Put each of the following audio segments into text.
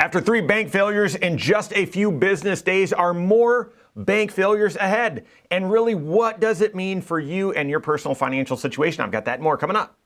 After 3 bank failures in just a few business days, are more bank failures ahead? And really, what does it mean for you and your personal financial situation? I've got that and more coming up.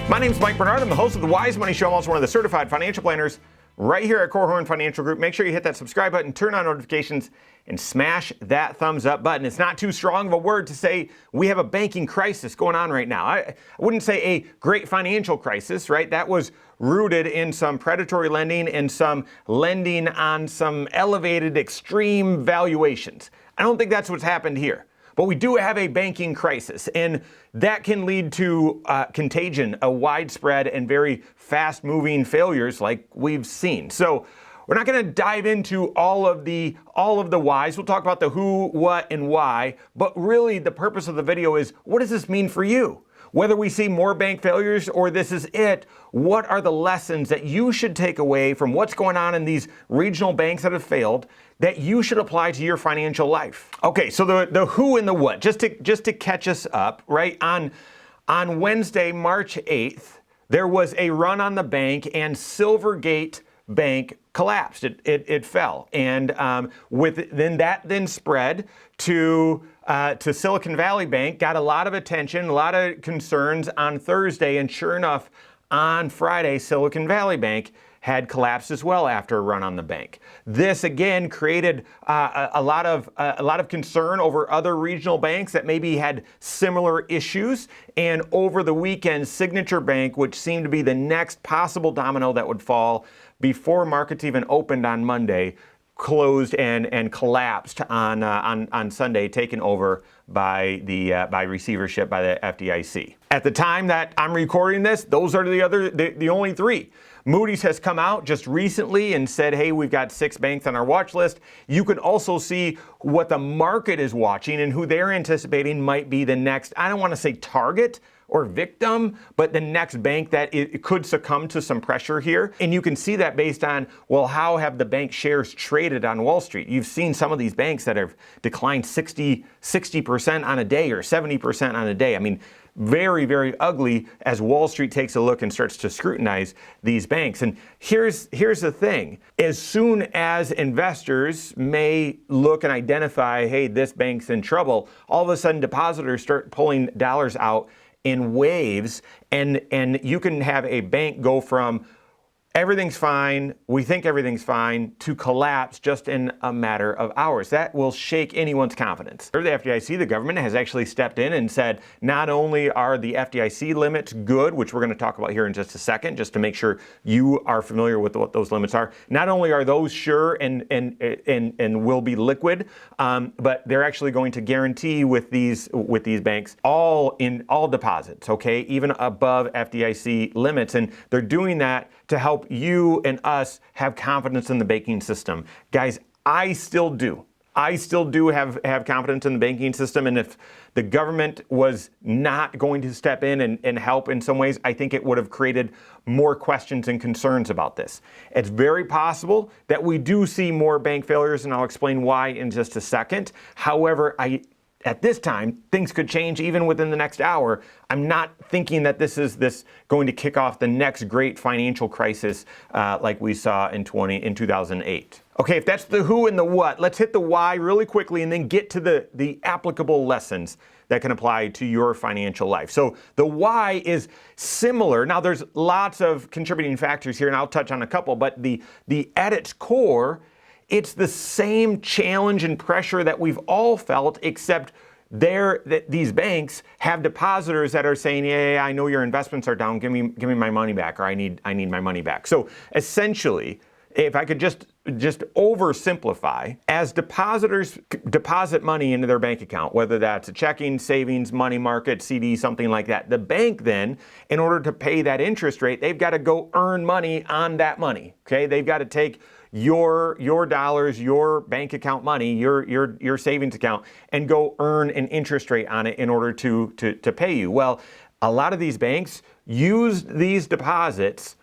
My name's Mike Bernard. I'm the host of the Wise Money Show. I'm also one of the certified financial planners right here at Korhorn Financial Group. Make sure you hit that subscribe button, turn on notifications, and smash that thumbs up button. It's not too strong of a word to say we have a banking crisis going on right now. I wouldn't say a great financial crisis, right? That was rooted in some predatory lending and some lending on some elevated extreme valuations. I don't think that's what's happened here. But we do have a banking crisis, and that can lead to contagion, a widespread and very fast-moving failures like we've seen. So we're not going to dive into all of the whys. We'll talk about the who, what, and why. But really, the purpose of the video is, what does this mean for you? Whether we see more bank failures or this is it, what are the lessons that you should take away from what's going on in these regional banks that have failed that you should apply to your financial life? Okay, so the who and the what, just to catch us up, right? On Wednesday, March 8th, there was a run on the bank and Silvergate Bank collapsed. It fell, and then spread to Silicon Valley Bank, got a lot of attention, a lot of concerns on Thursday, and sure enough, on Friday, Silicon Valley Bank had collapsed as well after a run on the bank. This again created a lot of concern over other regional banks that maybe had similar issues. And over the weekend, Signature Bank, which seemed to be the next possible domino that would fall before markets even opened on Monday, closed and collapsed on Sunday, taken over by receivership by the FDIC. At the time that I'm recording this, those are the only 3. Moody's has come out just recently and said, hey, we've got 6 banks on our watch list. You can also see what the market is watching and who they're anticipating might be the next, I don't want to say target or victim, but the next bank that it could succumb to some pressure here. And you can see that based on, well, how have the bank shares traded on Wall Street? You've seen some of these banks that have declined 60% on a day or 70% on a day. I mean, very, very ugly as Wall Street takes a look and starts to scrutinize these banks. And here's the thing. As soon as investors may look and identify, hey, this bank's in trouble, all of a sudden depositors start pulling dollars out in waves, and you can have a bank go from everything's fine, we think everything's fine, to collapse just in a matter of hours. That will shake anyone's confidence. The FDIC, the government, has actually stepped in and said not only are the FDIC limits good, which we're going to talk about here in just a second, just to make sure you are familiar with what those limits are. Not only are those sure and will be liquid, but they're actually going to guarantee with these banks all deposits, okay, even above FDIC limits, and they're doing that to help you and us have confidence in the banking system. Guys, I still do. I still do have confidence in the banking system, and if the government was not going to step in and help in some ways, I think it would have created more questions and concerns about this. It's very possible that we do see more bank failures, and I'll explain why in just a second. However, at this time, things could change even within the next hour. I'm not thinking that this is going to kick off the next great financial crisis like we saw in 2008. Okay, if that's the who and the what, let's hit the why really quickly and then get to the applicable lessons that can apply to your financial life. So the why is similar. Now there's lots of contributing factors here, and I'll touch on a couple, but the at its core, it's the same challenge and pressure that we've all felt, except these banks have depositors that are saying, yeah, I know your investments are down, give me my money back, or I need my money back. So essentially, if I could just oversimplify, as depositors deposit money into their bank account, whether that's a checking, savings, money market, CD, something like that, the bank then, in order to pay that interest rate, they've got to go earn money on that money. Okay, they've got to take your dollars, your bank account money, your savings account, and go earn an interest rate on it in order to pay you. Well, a lot of these banks used these deposits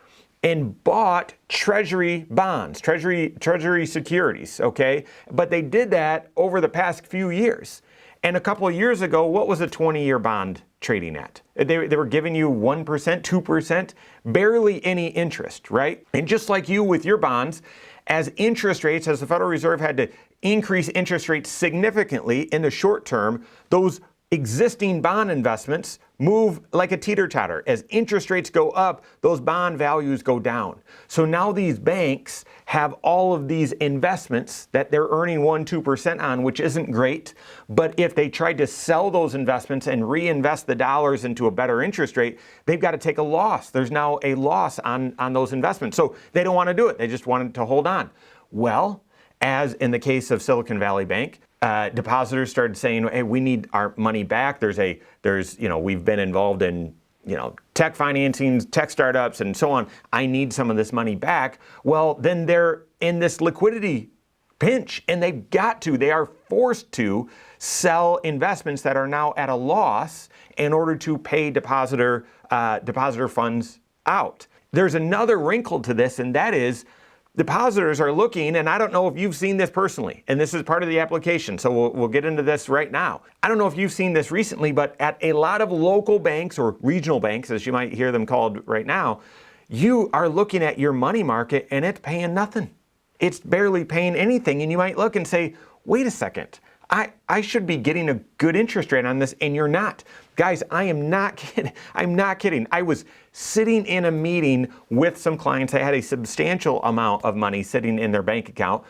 and bought treasury bonds, treasury securities, okay? But they did that over the past few years. And a couple of years ago, what was a 20-year bond trading at? They were giving you 1%, 2%, barely any interest, right? And just like you with your bonds, as interest rates, as the Federal Reserve had to increase interest rates significantly in the short term, those existing bond investments move like a teeter-totter. As interest rates go up, those bond values go down. So now these banks have all of these investments that they're earning 1-2% on, which isn't great. But if they tried to sell those investments and reinvest the dollars into a better interest rate, they've got to take a loss. There's now a loss on those investments. So they don't want to do it. They just wanted to hold on. Well, as in the case of Silicon Valley Bank, depositors started saying, hey, we need our money back. We've been involved in, tech financings, tech startups, and so on. I need some of this money back. Well, then they're in this liquidity pinch, and they are forced to sell investments that are now at a loss in order to pay depositor funds out. There's another wrinkle to this, and that is, depositors are looking, and I don't know if you've seen this personally, and this is part of the application, so we'll get into this right now. I don't know if you've seen this recently, but at a lot of local banks or regional banks, as you might hear them called right now, you are looking at your money market and it's paying nothing. It's barely paying anything, and you might look and say, wait a second, I should be getting a good interest rate on this, and you're not. Guys, I am not kidding. I'm not kidding. I was sitting in a meeting with some clients. I had a substantial amount of money sitting in their bank account,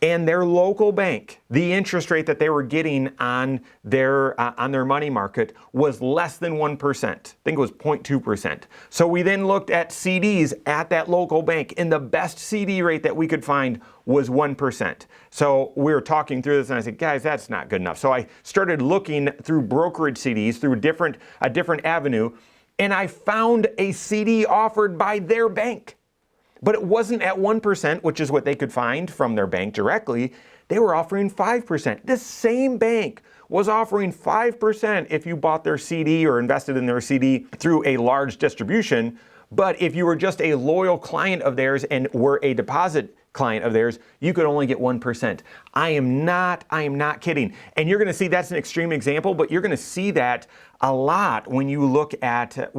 and their local bank, the interest rate that they were getting on their money market was less than 1%. I think it was 0.2%. So we then looked at CDs at that local bank, and the best CD rate that we could find was 1%. So we were talking through this, and I said, guys, that's not good enough. So I started looking through brokerage CDs, through a different avenue, and I found a CD offered by their bank. But it wasn't at 1%, which is what they could find from their bank directly. They were offering 5%. This same bank was offering 5% if you bought their CD or invested in their CD through a large distribution. But if you were just a loyal client of theirs and were a deposit client of theirs, you could only get 1%. I am not kidding. And you're going to see that's an extreme example, but you're going to see that a lot when you look at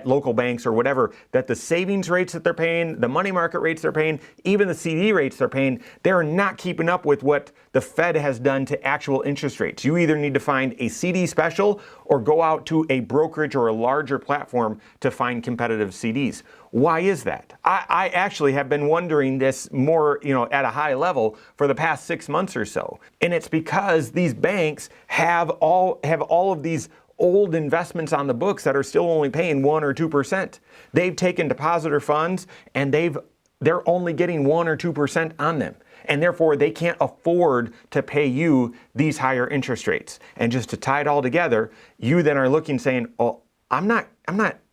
local banks or whatever, that the savings rates that they're paying, the money market rates they're paying, even the CD rates they're paying, they're not keeping up with what the Fed has done to actual interest rates. You either need to find a CD special or go out to a brokerage or a larger platform to find competitive CDs. Why is that? I actually have been wondering this more, at a high level for the past 6 months or so. And it's because these banks have all of these old investments on the books that are still only paying 1 or 2%. They've taken depositor funds and they're only getting 1 or 2% on them. And therefore they can't afford to pay you these higher interest rates. And just to tie it all together, you then are looking saying, oh, I'm not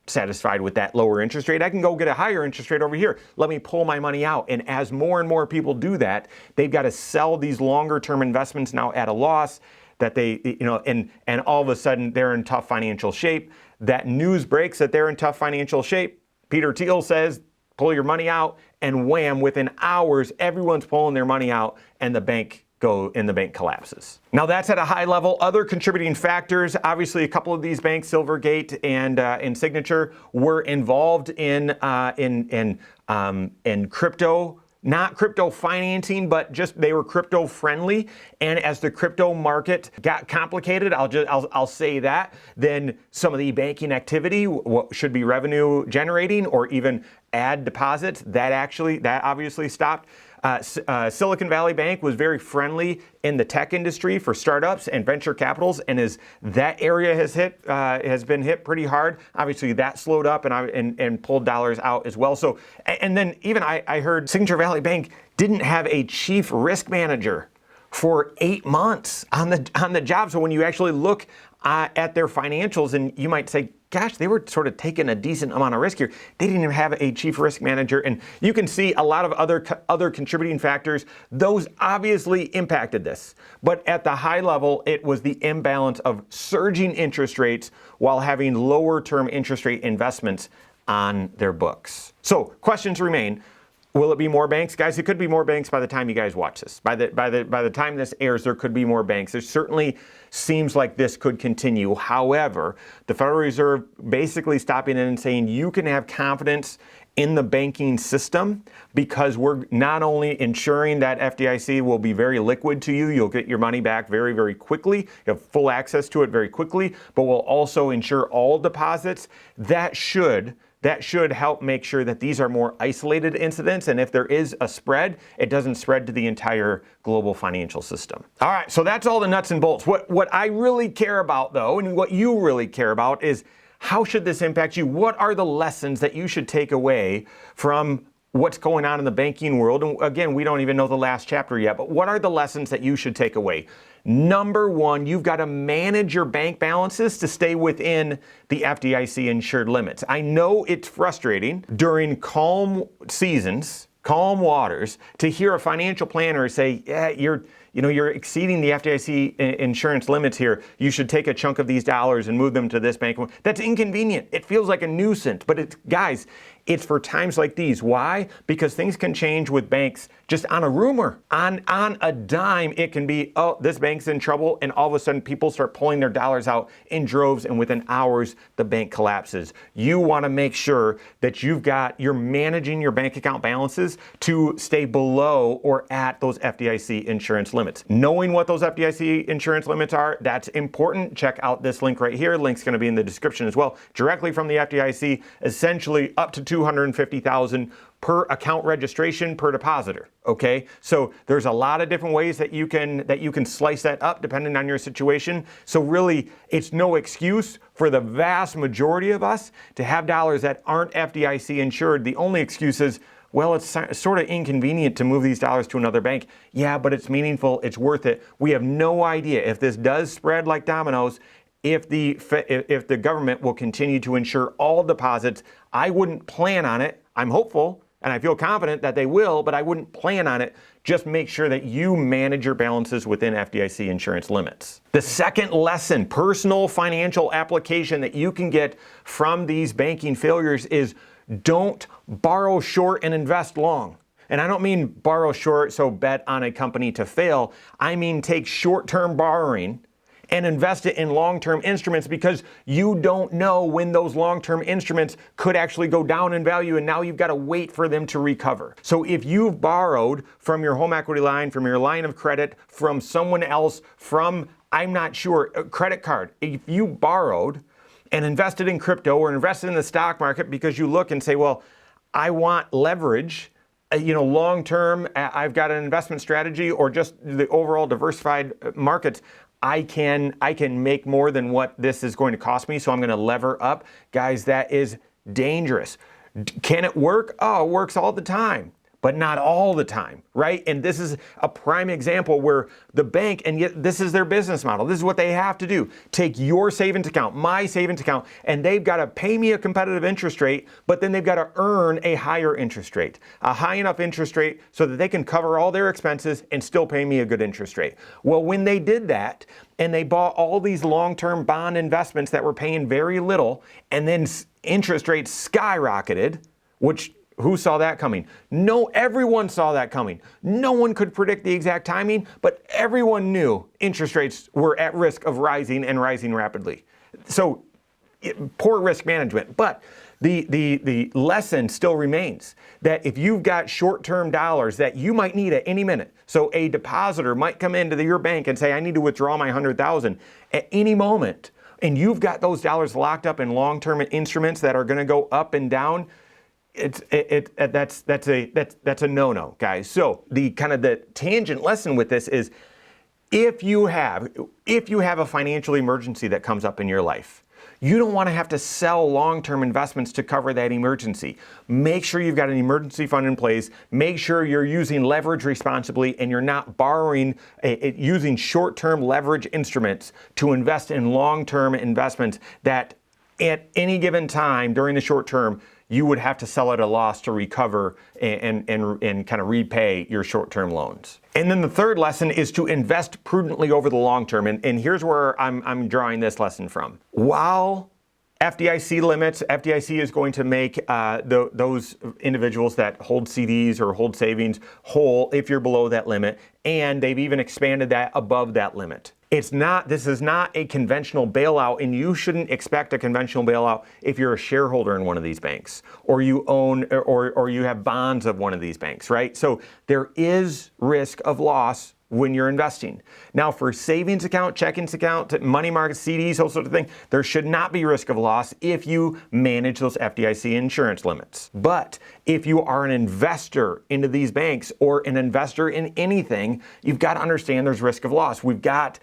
satisfied with that lower interest rate. I can go get a higher interest rate over here. Let me pull my money out. And as more and more people do that, they've got to sell these longer term investments now at a loss, that they, and all of a sudden they're in tough financial shape. That news breaks that they're in tough financial shape. Peter Thiel says, pull your money out, and wham, within hours, everyone's pulling their money out, and the bank collapses. Now that's at a high level. Other contributing factors, obviously a couple of these banks, Silvergate and Signature, were involved in crypto. Not crypto financing, but just they were crypto friendly. And as the crypto market got complicated, I'll say that, then some of the banking activity, what should be revenue generating or even add deposits, that obviously stopped. Silicon Valley Bank was very friendly in the tech industry for startups and venture capitals, and as that area has been hit pretty hard, obviously that slowed up and pulled dollars out as well. So, and then even I heard Signature Valley Bank didn't have a chief risk manager for 8 months on the job. So when you actually look at their financials, and you might say, gosh, they were sort of taking a decent amount of risk here. They didn't even have a chief risk manager. And you can see a lot of other contributing factors. Those obviously impacted this. But at the high level, it was the imbalance of surging interest rates while having lower term interest rate investments on their books. So questions remain. Will it be more banks? Guys, it could be more banks by the time you guys watch this. By the time this airs, there could be more banks. It certainly seems like this could continue. However, the Federal Reserve basically stopping in and saying you can have confidence in the banking system because we're not only ensuring that FDIC will be very liquid to you, you'll get your money back very, very quickly, you have full access to it very quickly, but we'll also ensure all deposits. That should help make sure that these are more isolated incidents, and if there is a spread, it doesn't spread to the entire global financial system. All right, so that's all the nuts and bolts. What I really care about, though, and what you really care about is how should this impact you? What are the lessons that you should take away from what's going on in the banking world? And again, we don't even know the last chapter yet, but what are the lessons that you should take away? Number one, you've got to manage your bank balances to stay within the FDIC insured limits. I know it's frustrating during calm seasons, calm waters, to hear a financial planner say, yeah, you're exceeding the FDIC insurance limits here. You should take a chunk of these dollars and move them to this bank. That's inconvenient. It feels like a nuisance, but guys, it's for times like these. Why? Because things can change with banks just on a rumor. On a dime, it can be, oh, this bank's in trouble, and all of a sudden people start pulling their dollars out in droves, and within hours, the bank collapses. You want to make sure that you're managing your bank account balances to stay below or at those FDIC insurance limits. Knowing what those FDIC insurance limits are, that's important. Check out this link right here. Link's going to be in the description as well. Directly from the FDIC, essentially up to $250,000 per account registration per depositor. Okay, so there's a lot of different ways that you can slice that up depending on your situation. So really, it's no excuse for the vast majority of us to have dollars that aren't FDIC insured. The only excuse is, well, it's sort of inconvenient to move these dollars to another bank. Yeah, but it's meaningful. It's worth it. We have no idea if this does spread like dominoes, if the government will continue to insure all deposits. I wouldn't plan on it. I'm hopeful and I feel confident that they will, but I wouldn't plan on it. Just make sure that you manage your balances within FDIC insurance limits. The second lesson, personal financial application that you can get from these banking failures is don't borrow short and invest long. And I don't mean borrow short, so bet on a company to fail. I mean take short-term borrowing and invest it in long-term instruments, because you don't know when those long-term instruments could actually go down in value, and now you've got to wait for them to recover. So if you've borrowed from your home equity line, from your line of credit, from someone else, from, I'm not sure, a credit card, if you borrowed and invested in crypto or invested in the stock market because you look and say, well, I want leverage, long-term, I've got an investment strategy, or just the overall diversified markets, I can make more than what this is going to cost me, so I'm going to lever up. Guys, that is dangerous. Can it work? Oh, it works all the time, but not all the time, right? And this is a prime example where the bank, and yet this is their business model. This is what they have to do. Take your savings account, my savings account, and they've got to pay me a competitive interest rate, but then they've got to earn a higher interest rate, a high enough interest rate so that they can cover all their expenses and still pay me a good interest rate. Well, when they did that, and they bought all these long-term bond investments that were paying very little, and then interest rates skyrocketed, which who saw that coming? No, everyone saw that coming. No one could predict the exact timing, but everyone knew interest rates were at risk of rising and rising rapidly. So poor risk management. But the lesson still remains that if you've got short-term dollars that you might need at any minute, so a depositor might come into your bank and say, I need to withdraw my $100,000 at any moment, and you've got those dollars locked up in long-term instruments that are going to go up and down, that's a no-no, guys. So the tangent lesson with this is, if you have a financial emergency that comes up in your life, you don't want to have to sell long-term investments to cover that emergency. Make sure you've got an emergency fund in place. Make sure you're using leverage responsibly and you're not borrowing, using short-term leverage instruments to invest in long-term investments that at any given time during the short term, you would have to sell at a loss to recover and kind of repay your short-term loans. And then the third lesson is to invest prudently over the long term. And here's where I'm drawing this lesson from. While FDIC limits. FDIC is going to make those individuals that hold CDs or hold savings whole if you're below that limit, and they've even expanded that above that limit. This is not a conventional bailout, and you shouldn't expect a conventional bailout if you're a shareholder in one of these banks, or you own or you have bonds of one of these banks, right? So there is risk of loss when you're investing. Now, for savings account, checkings account, money market, CDs, those sort of things, there should not be risk of loss if you manage those FDIC insurance limits. But if you are an investor into these banks or an investor in anything, you've got to understand there's risk of loss. We've got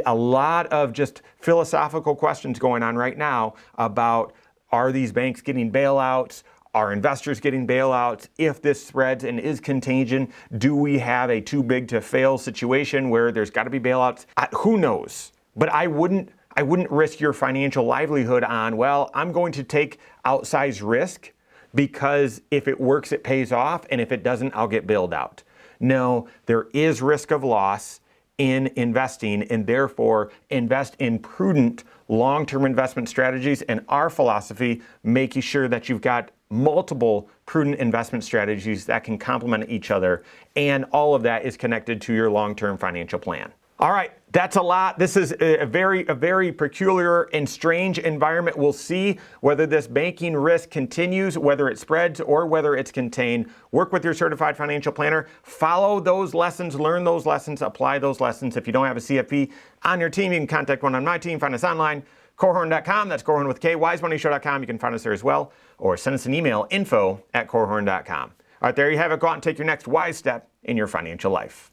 a lot of just philosophical questions going on right now about, are these banks getting bailouts? Are investors getting bailouts? If this spreads and is contagion, do we have a too big to fail situation where there's got to be bailouts? Who knows? But I wouldn't risk your financial livelihood on, well, I'm going to take outsized risk because if it works, it pays off, and if it doesn't, I'll get bailed out. No, there is risk of loss in investing, and therefore invest in prudent long-term investment strategies. And our philosophy, making sure that you've got multiple prudent investment strategies that can complement each other, and all of that is connected to your long-term financial plan. All right, that's a lot. This is a very peculiar and strange environment. We'll see whether this banking risk continues, whether it spreads, or whether it's contained. Work with your certified financial planner. Follow those lessons, learn those lessons, apply those lessons. If you don't have a CFP on your team, you can contact one on my team. Find us online, Korhorn.com. That's Korhorn with K. WiseMoneyShow.com. You can find us there as well, or send us an email, info@Korhorn.com. All right, there you have it. Go out and take your next wise step in your financial life.